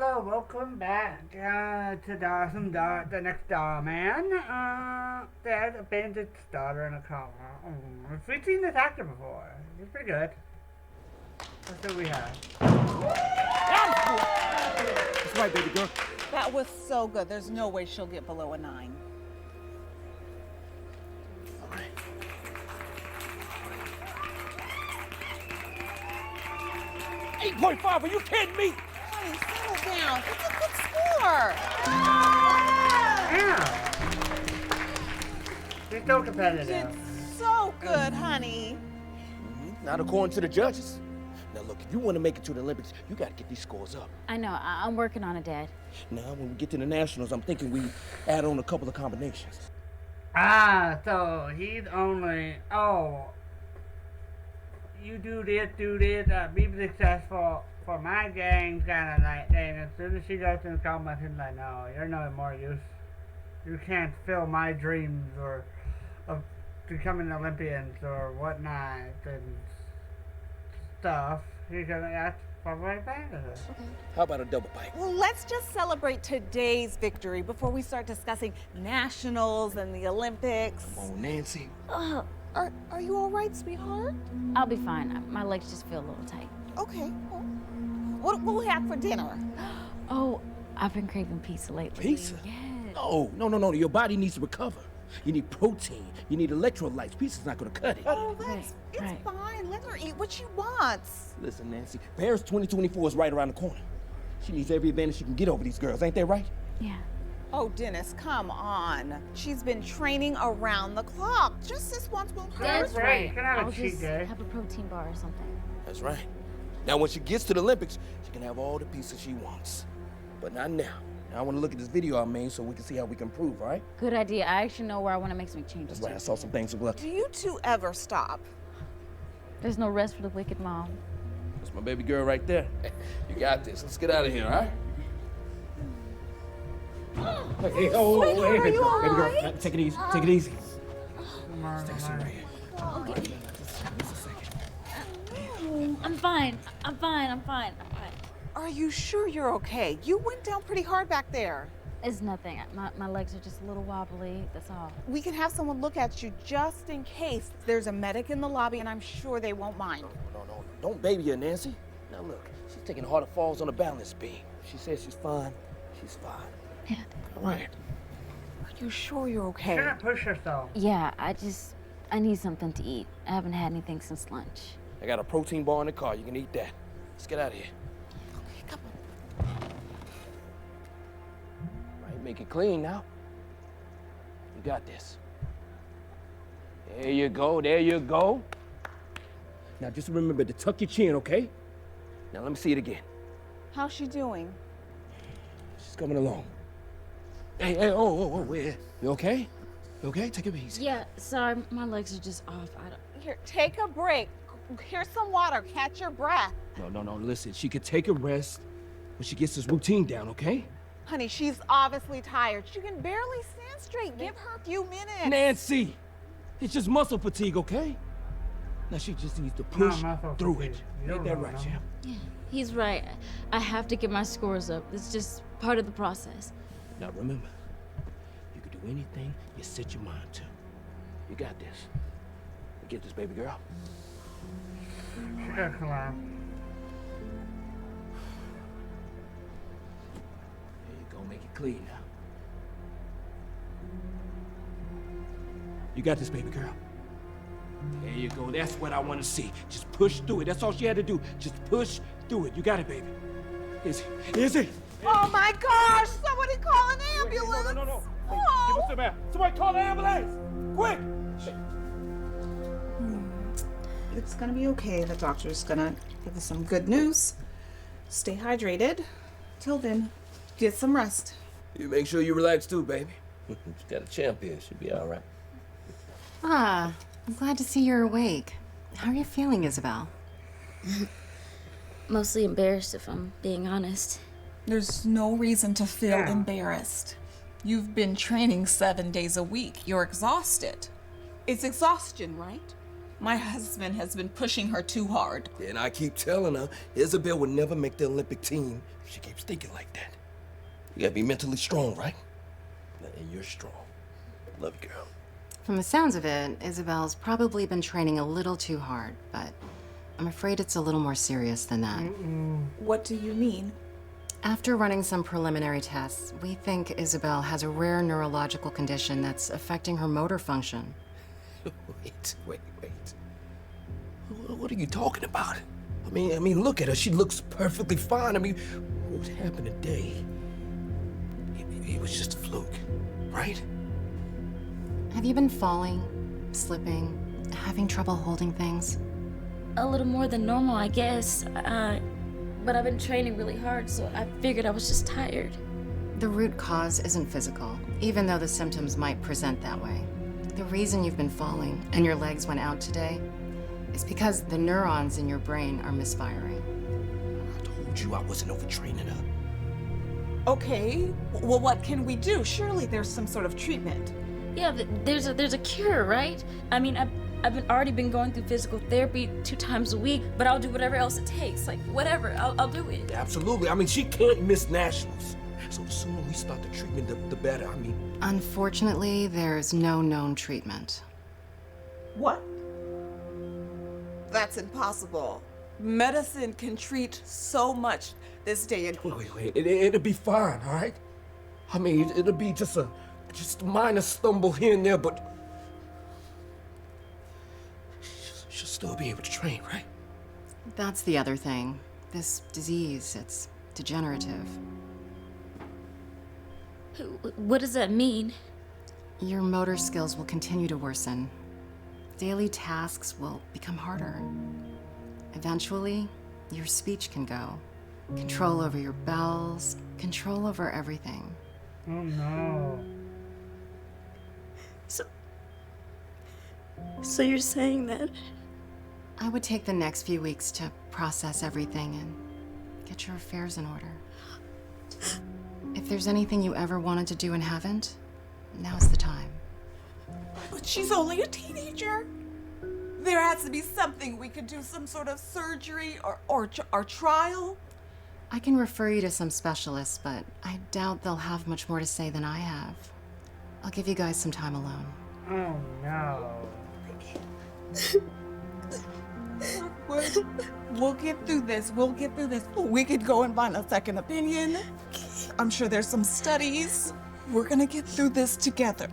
Hello, welcome back to the next Dhar Mann. Dad abandoned his daughter in a coma. We've seen this actor before. He's pretty good. Let's see what we have. That's right, baby girl. That was so good. There's no way she'll get below a 9. All right. .85, are you kidding me? Honey, settle down. It's a good score. Yeah. She's so competitive. It's so good, honey. Not according to the judges. Now look, if you want to make it to the Olympics, you got to get these scores up. I know. I'm working on it, Dad. Now, when we get to the Nationals, I'm thinking we add on a couple of combinations. So he's only, you do this, be successful for my gang kind of like thing. As soon as she goes in the coma, he's like, no, you're no more use. You can't fill my dreams of becoming Olympians or whatnot and stuff. That's probably bad of it. Okay. How about a double bite? Well, let's just celebrate today's victory before we start discussing nationals and the Olympics. Come on, Nancy. Are you all right, sweetheart? I'll be fine. My legs just feel a little tight. Okay. Well, what will we have for dinner? Oh, I've been craving pizza lately. Pizza? Yes. No. Your body needs to recover. You need protein. You need electrolytes. Pizza's not going to cut it. Oh, it's Right. fine. Let her eat what she wants. Listen, Nancy, Paris 2024 is right around the corner. She needs every advantage she can get over these girls. Ain't that right? Yeah. Oh, Dennis, come on. She's been training around the clock. Just this once won't hurt. That's right. You can have a I'll cheat just day. have a protein bar or something. That's right. Now, when she gets to the Olympics, she can have all the pieces she wants. But not now. Now, I want to look at this video I made so we can see how we can improve, all right? Good idea. I actually know where I want to make some changes. That's right. I saw some things. Do you two ever stop? There's no rest for the wicked mom. That's my baby girl right there. You got this. Let's get out of here, all right? Hey, Sweetheart, are you all baby right? girl, take it easy. Take it easy. Let's Take a seat right here. Just a second. I'm fine. I'm fine. Are you sure you're okay? You went down pretty hard back there. It's nothing. My legs are just a little wobbly. That's all. We can have someone look at you just in case. There's a medic in the lobby, and I'm sure they won't mind. No. Don't baby her, Nancy. Now, look, she's taking harder falls on a balance beam. She says she's fine. She's fine. Yeah. All right. Are you sure you're You okay? shouldn't push yourself. Yeah, I need something to eat. I haven't had anything since lunch. I got a protein bar in the car. You can eat that. Let's get out of here. Okay, come on. Right, make it clean now. You got this. There you go. Now just remember to tuck your chin, okay? Now let me see it again. How's she doing? She's coming along. Hey, wait. You okay? You okay? Take it easy. Yeah, sorry. My legs are just off. Here, take a break. Here's some water. Catch your breath. No. Listen, she could take a rest when she gets this routine down, okay? Honey, she's obviously tired. She can barely stand straight. Give her a few minutes. Nancy, it's just muscle fatigue, okay? Now she just needs to push muscle through fatigue. it. You Ain't don't that know, right, no. champ? Yeah, he's right. I have to get my scores up. It's just part of the process. Now remember, you can do anything you set your mind to. You got this. You get this, baby girl. She gotta collapse. There you go, make it clean now. You got this, baby girl. There you go, that's what I want to see. Just push through it, that's all she had to do. Just push through it, you got it, baby. Izzy. Oh my gosh! Somebody call an ambulance! No. Hey, Oh. give us the map. Somebody call the ambulance! Quick! It's gonna be okay. The doctor's gonna give us some good news. Stay hydrated. Till then, get some rest. You make sure you relax too, baby. She's got a champ here, she'll be all right. Ah, I'm glad to see you're awake. How are you feeling, Isabel? Mostly embarrassed, if I'm being honest. There's no reason to feel Yeah. embarrassed. You've been training 7 days a week. You're exhausted. It's exhaustion, right? My husband has been pushing her too hard. And I keep telling her, Isabel would never make the Olympic team if she keeps thinking like that. You gotta be mentally strong, right? And you're strong. Love you, girl. From the sounds of it, Isabel's probably been training a little too hard, but I'm afraid it's a little more serious than that. What do you mean? After running some preliminary tests, we think Isabel has a rare neurological condition that's affecting her motor function. Wait. What are you talking about? I mean, look at her. She looks perfectly fine. I mean, what happened today? It was just a fluke, right? Have you been falling, slipping, having trouble holding things? A little more than normal, I guess. But I've been training really hard, so I figured I was just tired. The root cause isn't physical, even though the symptoms might present that way. The reason you've been falling and your legs went out today is because the neurons in your brain are misfiring. I told you I wasn't overtraining her. Okay, well, what can we do? Surely there's some sort of treatment. Yeah, there's a cure, right? I mean, I've already been going through physical therapy 2 times a week, but I'll do whatever else it takes. Like, whatever, I'll do it. Absolutely. I mean, she can't miss nationals. So the sooner we start the treatment, the better. I mean... Unfortunately, there's no known treatment. What? That's impossible. Medicine can treat so much this day and Wait. It'll be fine, all right? I mean, it'll be just a minor stumble here and there, but... She'll still be able to train, right? That's the other thing. This disease, it's degenerative. What does that mean? Your motor skills will continue to worsen. Daily tasks will become harder. Eventually, your speech can go. Control over your bowels, control over everything. Oh no. So you're saying that? I would take the next few weeks to process everything and get your affairs in order. If there's anything you ever wanted to do and haven't, now's the time. But she's only a teenager. There has to be something we could do, some sort of surgery or trial. I can refer you to some specialists, but I doubt they'll have much more to say than I have. I'll give you guys some time alone. Oh no. We'll get through this. We could go and find a second opinion. I'm sure there's some studies. We're gonna get through this together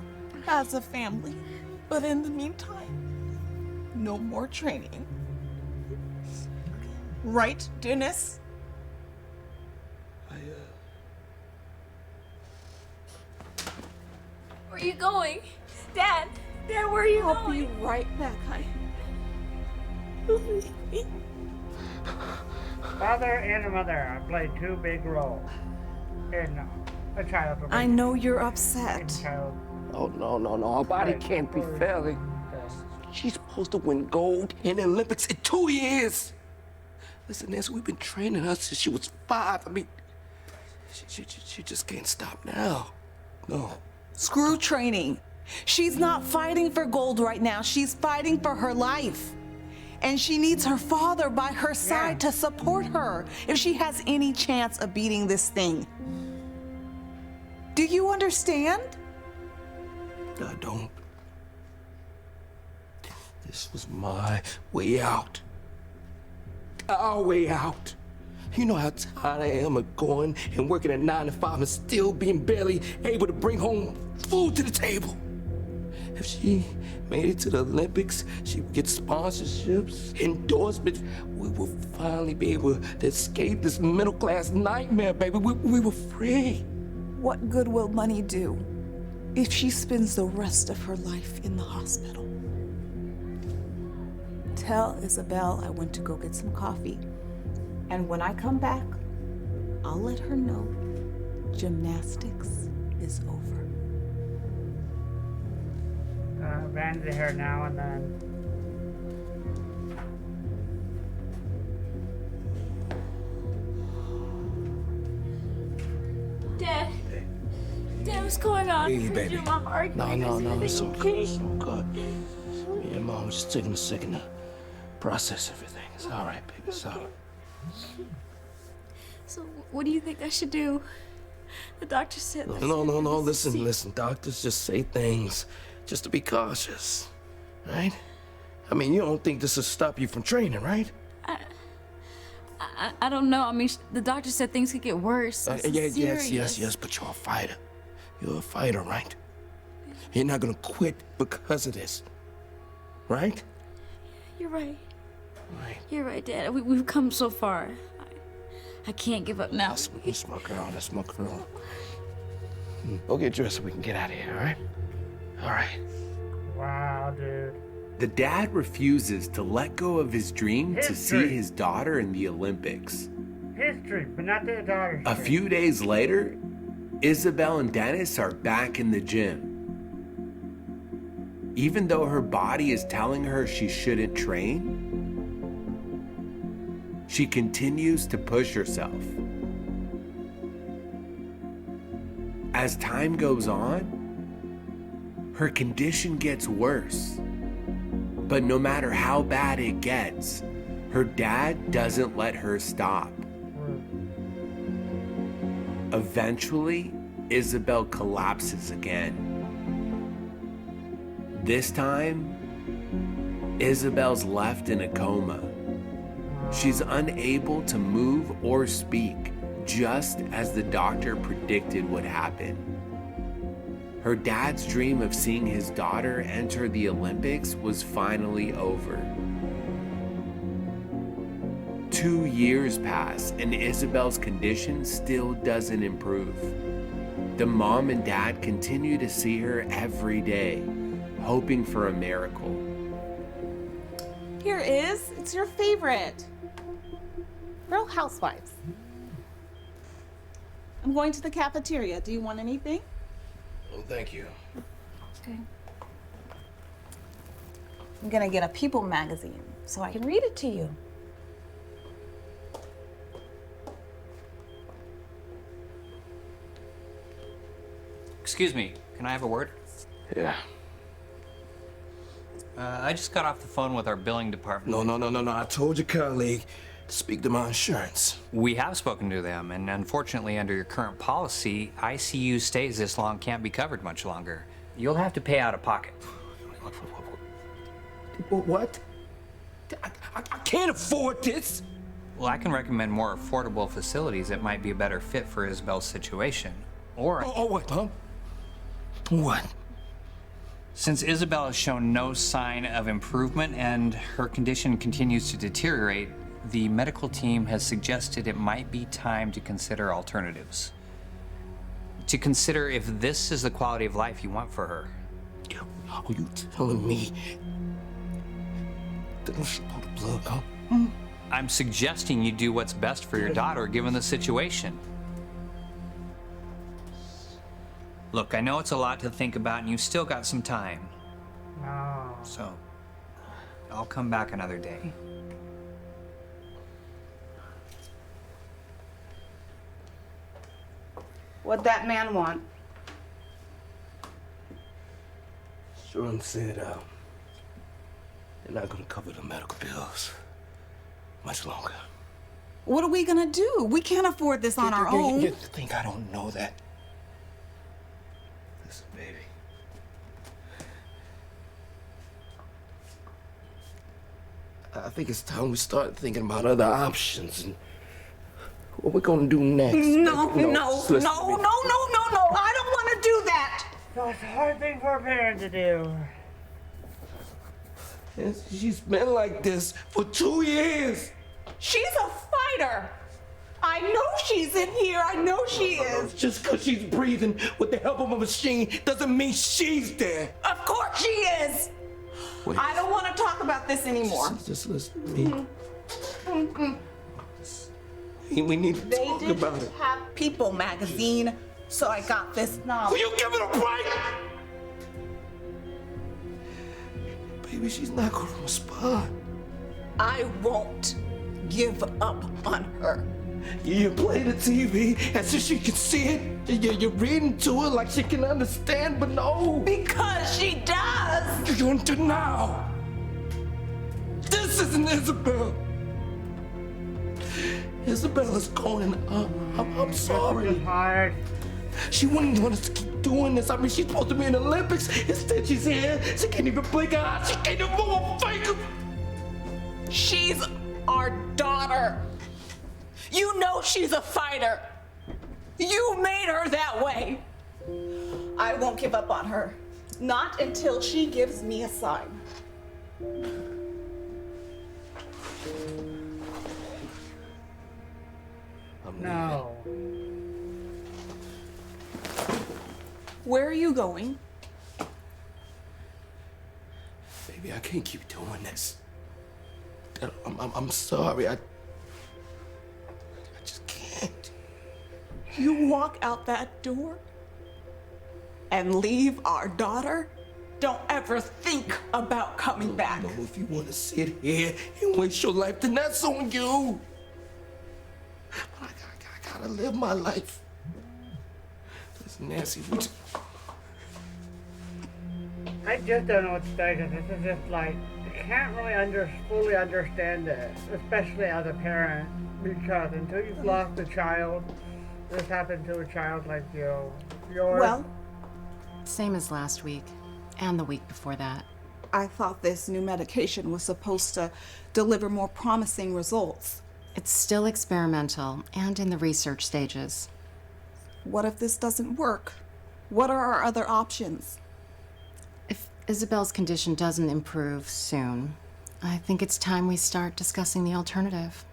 as a family. But in the meantime, no more training. Right, Dennis? Where are you going? Dad, where are you I'll going? be right back, honey. Father and a mother played 2 big roles in a childhood. I know you're upset. Oh, no. Our body can't be failing. She's supposed to win gold in the Olympics in 2 years. Listen, Nancy, we've been training her since she was 5. I mean, she just can't stop now. No. Screw training. She's not fighting for gold right now. She's fighting for her life. And she needs her father by her side to support her if she has any chance of beating this thing. Do you understand? I don't. This was my way out. Our way out. You know how tired I am of going and working at 9 to 5 and still being barely able to bring home food to the table. If she made it to the Olympics, she would get sponsorships, endorsements. We will finally be able to escape this middle-class nightmare, baby. We were free. What good will money do if she spends the rest of her life in the hospital? Tell Isabel I went to go get some coffee. And when I come back, I'll let her know gymnastics is over. Bandage her now and then. Dad, what's going on? Hey, baby. Your mom arguing. No, it's okay. It's all good. Me and Mom, we're just taking a second to process everything. It's all right, baby. It's all right. So, what do you think I should do? The doctor said. No. Listen. Doctors just say things just to be cautious, right? I mean, you don't think this will stop you from training, right? I don't know. I mean, the doctor said things could get worse. Yes, but you're a fighter. You're a fighter, right? You're not gonna quit because of this, right? You're right. Right. You're right, Dad. We've come so far. I can't give up now. That's my girl. That's my girl. Go get dressed so we can get out of here, all right? All right. Wow, dude. The dad refuses to let go of his dream to see his daughter in the Olympics. His dream, but not their daughter's A dream. few days later, Isabel and Dennis are back in the gym. Even though her body is telling her she shouldn't train, she continues to push herself. As time goes on, her condition gets worse. But no matter how bad it gets, her dad doesn't let her stop. Eventually, Isabel collapses again. This time, Isabel's left in a coma. She's unable to move or speak, just as the doctor predicted would happen. Her dad's dream of seeing his daughter enter the Olympics was finally over. 2 years pass and Isabel's condition still doesn't improve. The mom and dad continue to see her every day, hoping for a miracle. Here is, it's your favorite. Real Housewives. I'm going to the cafeteria. Do you want anything? Oh, thank you. Okay. I'm gonna get a People magazine so I can read it to you. Excuse me, can I have a word? Yeah. I just got off the phone with our billing department. No. I told your colleague to speak to my insurance. We have spoken to them, and unfortunately, under your current policy, ICU stays this long can't be covered much longer. You'll have to pay out of pocket. What? I can't afford this. Well, I can recommend more affordable facilities that might be a better fit for Isabel's situation. Or, What, huh? What? since Isabel has shown no sign of improvement and her condition continues to deteriorate, the medical team has suggested it might be time to consider alternatives. To consider if this is the quality of life you want for her. Are you telling me that I should pull the plug, huh? I'm suggesting you do what's best for your daughter given the situation. Look, I know it's a lot to think about and you've still got some time. No. So, I'll come back another day. What'd that man want? Sharon said, they're not gonna cover the medical bills much longer. What are we gonna do? We can't afford this on our own. You think I don't know that? Listen, baby. I think it's time we start thinking about other options and what we're gonna do next. No. Listen to me. I don't want to do that. That's a hard thing for a parent to do. She's been like this for 2 years. She's a fighter. I know she's in here. I know she is. Just because she's breathing with the help of a machine doesn't mean she's there. Of course she is. Wait. I don't want to talk about this anymore. Just listen to me. We need to They talk didn't about it. have People magazine, so I got this Will knowledge. you give it a break? Baby, she's not gonna respond. I won't give up on her. You play the TV as if she can see it. You're reading to her like she can understand, but no. Because she does. You're in denial. This isn't Isabel. Isabel is going. I'm sorry. Just hired. She wouldn't want us to keep doing this. I mean, she's supposed to be in the Olympics. Instead, she's here. She can't even blink her eyes. She can't even move a finger. She's our daughter. You know she's a fighter. You made her that way. I won't give up on her. Not until she gives me a sign. No. Where are you going? Baby, I can't keep doing this. I'm sorry. I just can't. You walk out that door and leave our daughter? Don't ever think about coming back. No, if you want to sit here and waste your life, then that's on you. But I gotta live my life. Listen, Nancy, I just don't know what to say, because this is just like, you can't really fully understand it, especially as a parent, because until you've lost a child, this happened to a child like you. Well, Same as last week, and the week before that. I thought this new medication was supposed to deliver more promising results. It's still experimental and in the research stages. What if this doesn't work? What are our other options? If Isabel's condition doesn't improve soon, I think it's time we start discussing the alternative.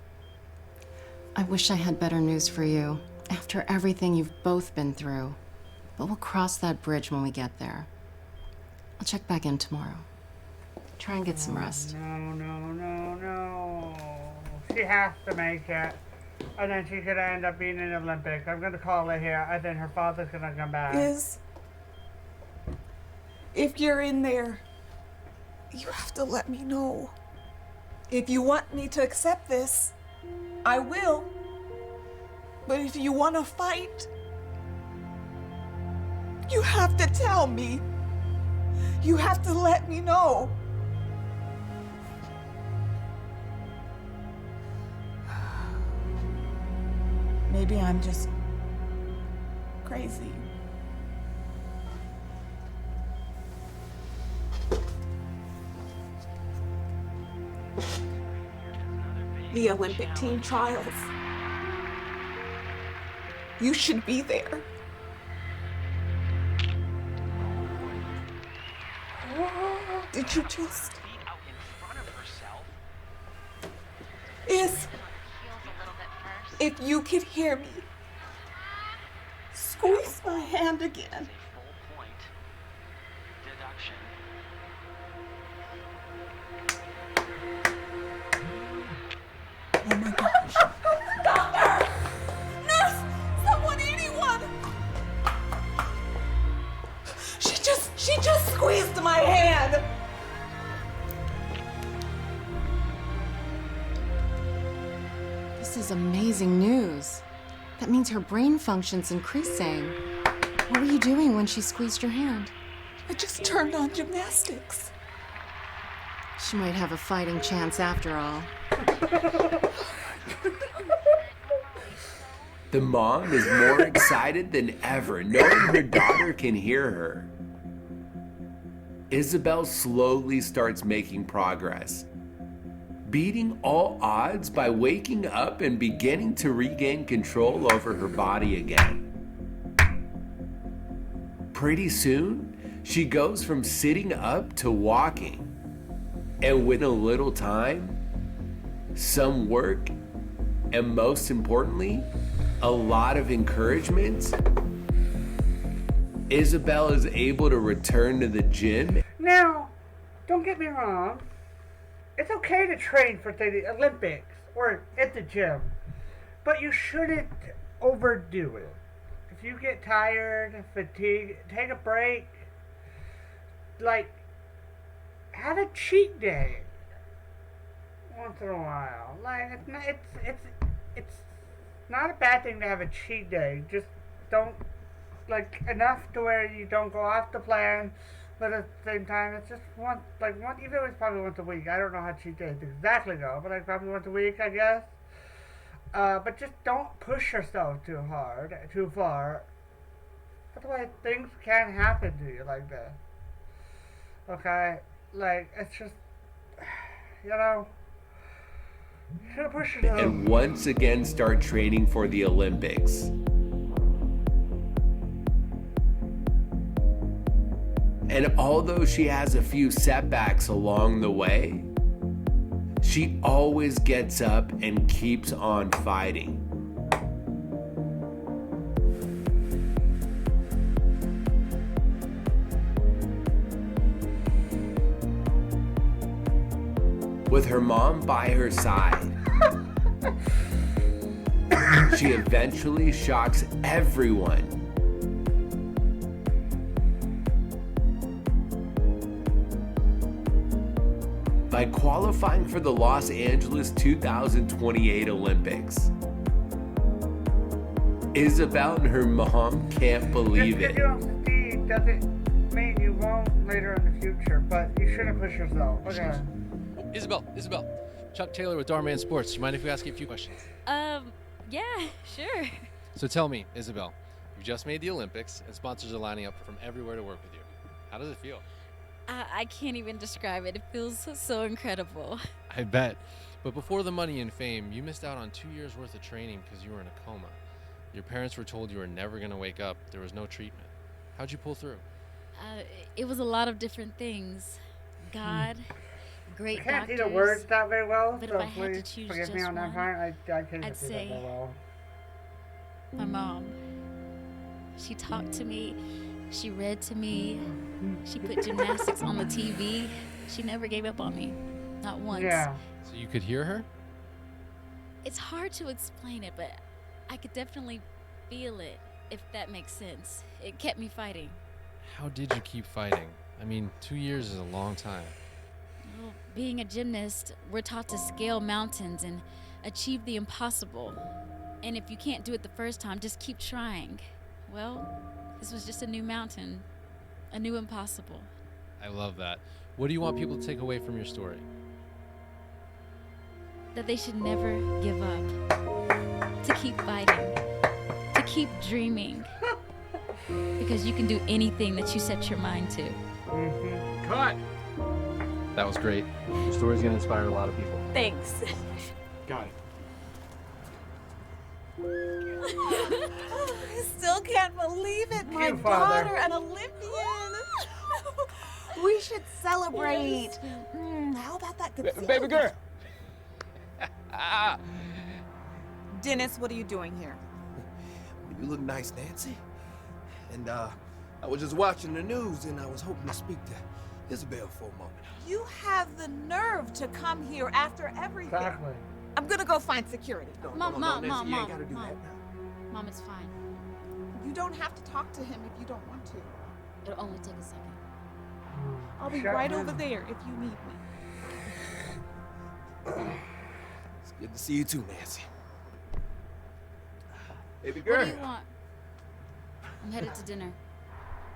I wish I had better news for you after everything you've both been through, but we'll cross that bridge when we get there. I'll check back in tomorrow. Try and get some rest. No. She has to make it. And then she could end up being in the Olympics. I'm gonna call it here. I think her father's gonna come back. If you're in there, you have to let me know. If you want me to accept this, I will. But if you want to fight, you have to tell me. You have to let me know. Maybe I'm just crazy. The Olympic team trials. You should be there. Did you just... If you could hear me, squeeze my hand again. Oh my gosh. Doctor! Nurse! Someone, anyone! She just squeezed my hand! This is amazing news. That means her brain function's increasing. What were you doing when she squeezed your hand? I just turned on gymnastics. She might have a fighting chance after all. The mom is more excited than ever, knowing her daughter can hear her. Isabel slowly starts making progress, beating all odds by waking up and beginning to regain control over her body again. Pretty soon, she goes from sitting up to walking. And with a little time, some work, and most importantly, a lot of encouragement, Isabel is able to return to the gym. Now, don't get me wrong. It's okay to train for the Olympics or at the gym, but you shouldn't overdo it. If you get tired, fatigued, take a break. Like, have a cheat day once in a while. Like, it's not a bad thing to have a cheat day. Just don't, like, enough to where you don't go off the plan, but at the same time, it's just even though it's probably once a week. I don't know how cheat days exactly go, but like probably once a week, I guess. But just don't push yourself too hard, too far. Otherwise, things can happen to you like this. Okay? Like, it's just, you know, you shouldn't push yourself. And once again start training for the Olympics. And although she has a few setbacks along the way, she always gets up and keeps on fighting. With her mom by her side, she eventually shocks everyone by qualifying for the Los Angeles 2028 Olympics. Isabel and her mom can't believe Just it. because you don't succeed doesn't mean you won't later in the future, but you shouldn't push yourself. Okay. Isabel. Chuck Taylor with Dhar Mann Sports. Do you mind if we ask you a few questions? Yeah, sure. So tell me, Isabel, you just made the Olympics and sponsors are lining up from everywhere to work with you. How does it feel? I can't even describe it. It feels so incredible. I bet. But before the money and fame, you missed out on 2 years worth of training because you were in a coma. Your parents were told you were never going to wake up. There was no treatment. How'd you pull through? It was a lot of different things. God, great I can't doctors. see the words that very well, but so if I had to please choose forgive me just on that one, part. I can't see I'd that say very well. my mom. She talked to me. She read to me. She put gymnastics on the TV. She never gave up on me. Not once. Yeah. So you could hear her? It's hard to explain it, but I could definitely feel it, if that makes sense. It kept me fighting. How did you keep fighting? I mean, 2 years is a long time. Well, being a gymnast, we're taught to scale mountains and achieve the impossible. And if you can't do it the first time, just keep trying. Well, this was just a new mountain, a new impossible. I love that. What do you want people to take away from your story? That they should never give up. To keep fighting. To keep dreaming. Because you can do anything that you set your mind to. Cut! That was great. Your story's gonna inspire a lot of people. Thanks. Got it. I still can't believe it. My you, Father. daughter, an Olympian. We should celebrate. How about that good Baby girl. Dennis, what are you doing here? You look nice, Nancy. And I was just watching the news and I was hoping to speak to Isabel for a moment. You have the nerve to come here after everything. Exactly. I'm gonna go find security. Mom, Nancy, Mom, you ain't Mom, gotta do Mom. that now. Mom, it's fine. You don't have to talk to him if you don't want to. It'll only take a second. I'll be Shut right up. over there if you need me. It's good to see you too, Nancy. Baby What girl. do you want? I'm headed to dinner.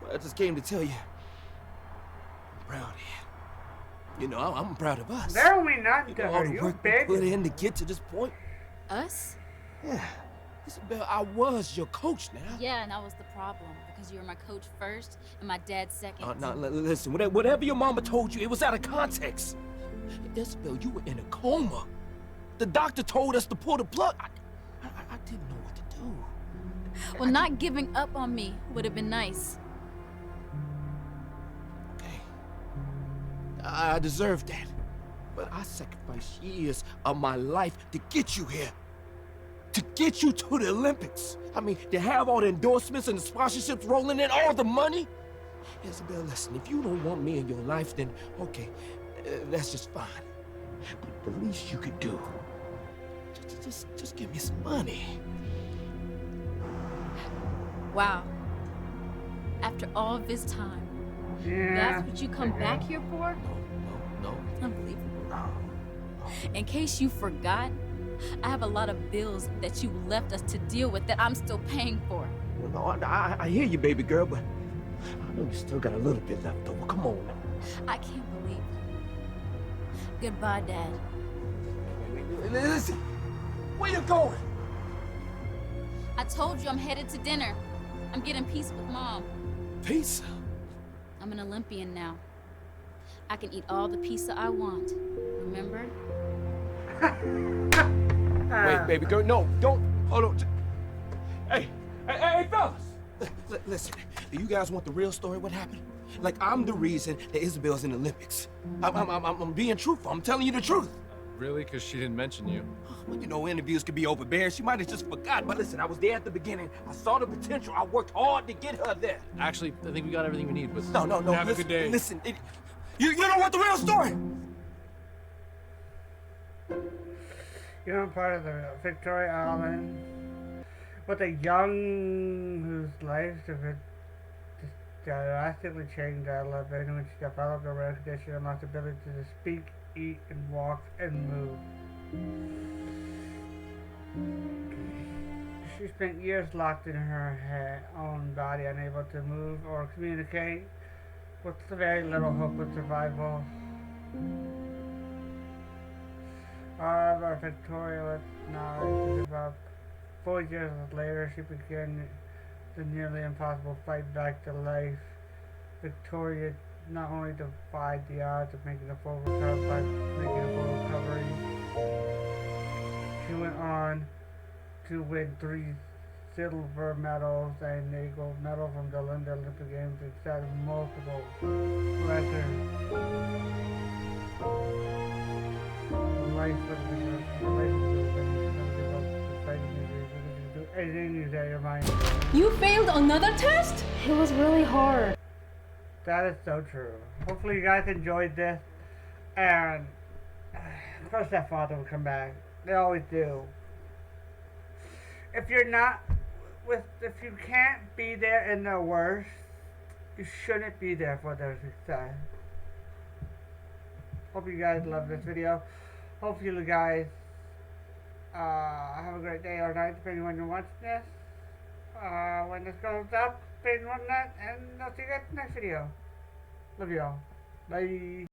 Well, I just came to tell you, I'm proud of you. You know, I'm proud of us. There will be nothing You to know, all her. the You work we big. put in to get to this point. Us? Yeah. Isabel, I was your coach now. Yeah, and that was the problem. Because you were my coach first and my dad second. Now, listen, whatever your mama told you, it was out of context. Isabel, you were in a coma. The doctor told us to pull the plug. I didn't know what to do. Well, not giving up on me would have been nice. Okay. I deserve that. But I sacrificed years of my life to get you here. To get you to the Olympics. I mean, to have all the endorsements and the sponsorships rolling in, all the money. Isabel, listen, if you don't want me in your life, then okay, that's just fine. But the least you could do, just give me some money. Wow. After all of this time, Yeah. that's what you come back here for? No. Unbelievable. In case you forgot, I have a lot of bills that you left us to deal with that I'm still paying for. No, I hear you, baby girl, but I know you still got a little bit left over. Come on now. I can't believe it. Goodbye, Dad. Wait, listen. Where you going? I told you I'm headed to dinner. I'm getting pizza with Mom. Pizza? I'm an Olympian now. I can eat all the pizza I want. Remember? Wait, baby girl, no, don't. Hold on. Hey, fellas. Listen, do you guys want the real story? What happened? Like, I'm the reason that Isabel's in the Olympics. I'm being truthful. I'm telling you the truth. Really? Because she didn't mention you. Well, you know, interviews can be overbearing. She might have just forgot. But listen, I was there at the beginning. I saw the potential. I worked hard to get her there. Actually, I think we got everything we need. But No. Have a good day. Listen, you don't want the real story. You know, part of the Victoria Island with a young whose lives have been just drastically changed a little bit when she developed a rare condition and lost the ability to speak, eat, and walk and move. She spent years locked in her own body, unable to move or communicate, with very little hope of survival. However, Victoria was now to give up. 4 years later, she began the nearly impossible fight back to life. Victoria not only defied the odds of making a full recovery, she went on to win 3 silver medals and a gold medal from the London Olympic Games and set multiple records. Life anything you say your mind. You failed another test? It was really hard. That is so true. Hopefully you guys enjoyed this, and of course that father will come back. They always do. If you can't be there in their worst, you shouldn't be there for their success. Hope you guys love this video. Hopefully you guys have a great day or night depending on when you're watching this. When this goes up, depending on that, and I'll see you guys in the next video. Love y'all. Bye.